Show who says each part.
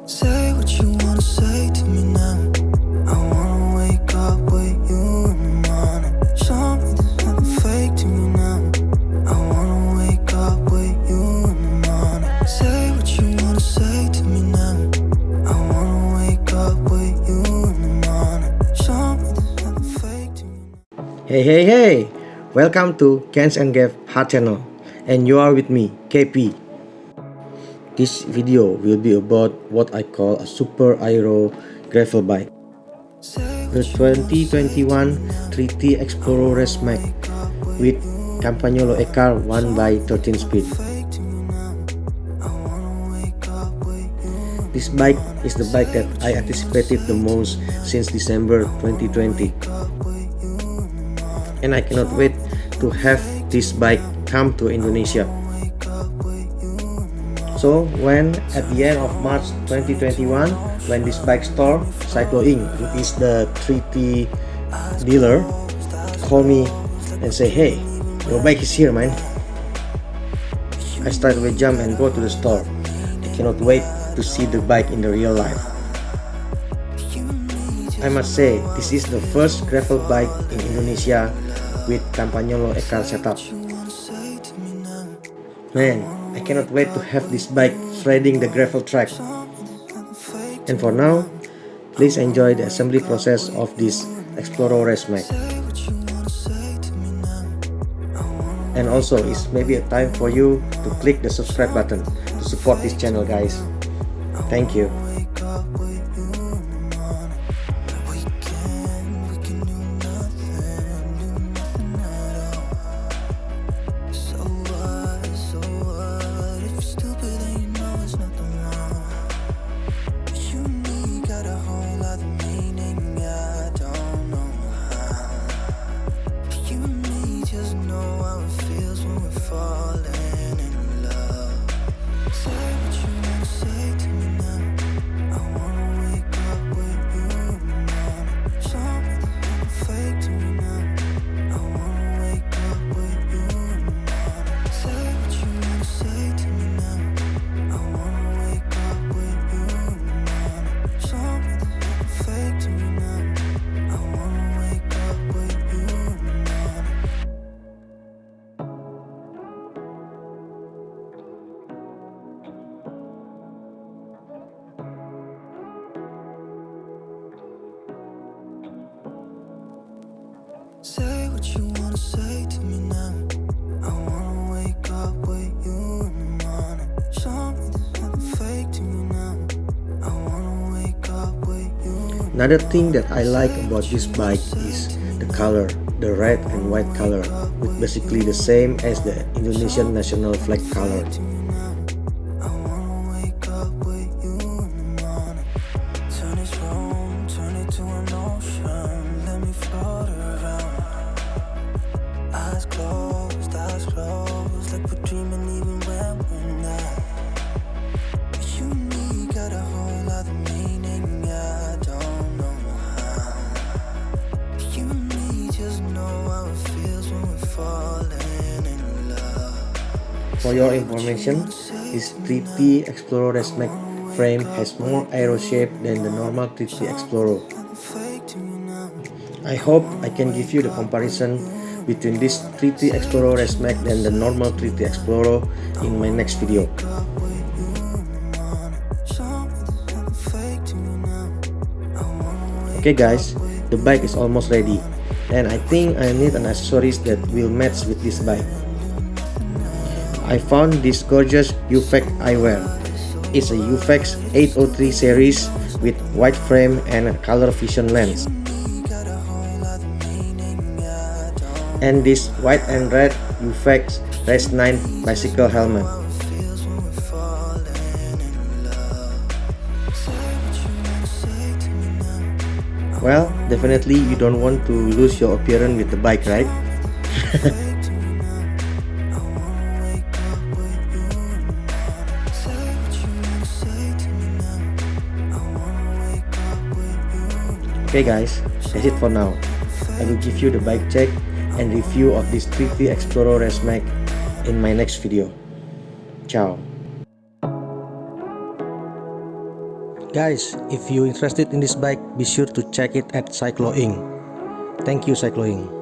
Speaker 1: Say what you wanna say to me now. I wanna wake up with you in the morning. Show me there's nothing fake to me now. I wanna wake up with you in the morning. Say what you wanna say to me now. I wanna wake up with you in the morning. Show me there's nothing fake to me now.
Speaker 2: Hey! Welcome to Kenz Papa channel, and you are with me, KP. This video will be about what I call a super Aero gravel bike. The 2021 3T Exploro Race Max with Campagnolo EKAR 1x13 speed. This bike is the bike that I anticipated the most since December 2020. And I cannot wait to have this bike come to Indonesia. So when at the end of March 2021, when this bike store, Cyclo.inc, it is the 3T dealer, call me and say, hey, your bike is here, man. I straight away jump and go to the store. I cannot wait to see the bike in the real life. I must say, this is the first gravel bike in Indonesia with Campagnolo EKAR setup. Man, I cannot wait to have this bike shredding the gravel track. And for now, please enjoy the assembly process of this Exploro Race Max. And also, it's maybe a time for you to click the subscribe button to support this channel, guys. Thank you.
Speaker 1: Say what you wanna say to me now. I wanna wake up with you in the morning. Show me there's nothing fake to me now. I wanna wake up with you.
Speaker 2: Another thing that I like about this bike is the color, the red and white color, with basically the same as the Indonesian national flag color.
Speaker 1: Turn this room, turn it to an ocean. Let me float around. Eyes closed, like we're dreaming even when we're not. You and me got a whole other meaning, I don't know how. You and me just know how it feels when we're falling in love.
Speaker 2: For your information, this 3T Exploro Race Max frame has more Aero shape than the normal 3T Exploro. I hope I can give you the comparison between this 3T Exploro Race Max and the normal 3T Exploro in my next video. Okay guys, the bike is almost ready, and I think I need an accessories that will match with this bike. I found this gorgeous UFX eyewear. It's a UFX 803 series with white frame and a color vision lens. And this white and red UFX Race 9 bicycle helmet. Well, definitely you don't want to lose your appearance with the bike, right? Okay guys, that's it for now. I will give you the bike check and review of this 3T Exploro Race Max in my next video. Ciao. Guys, if you're interested in this bike, be sure to check it at Cyclo.inc. Thank you, Cyclo.inc.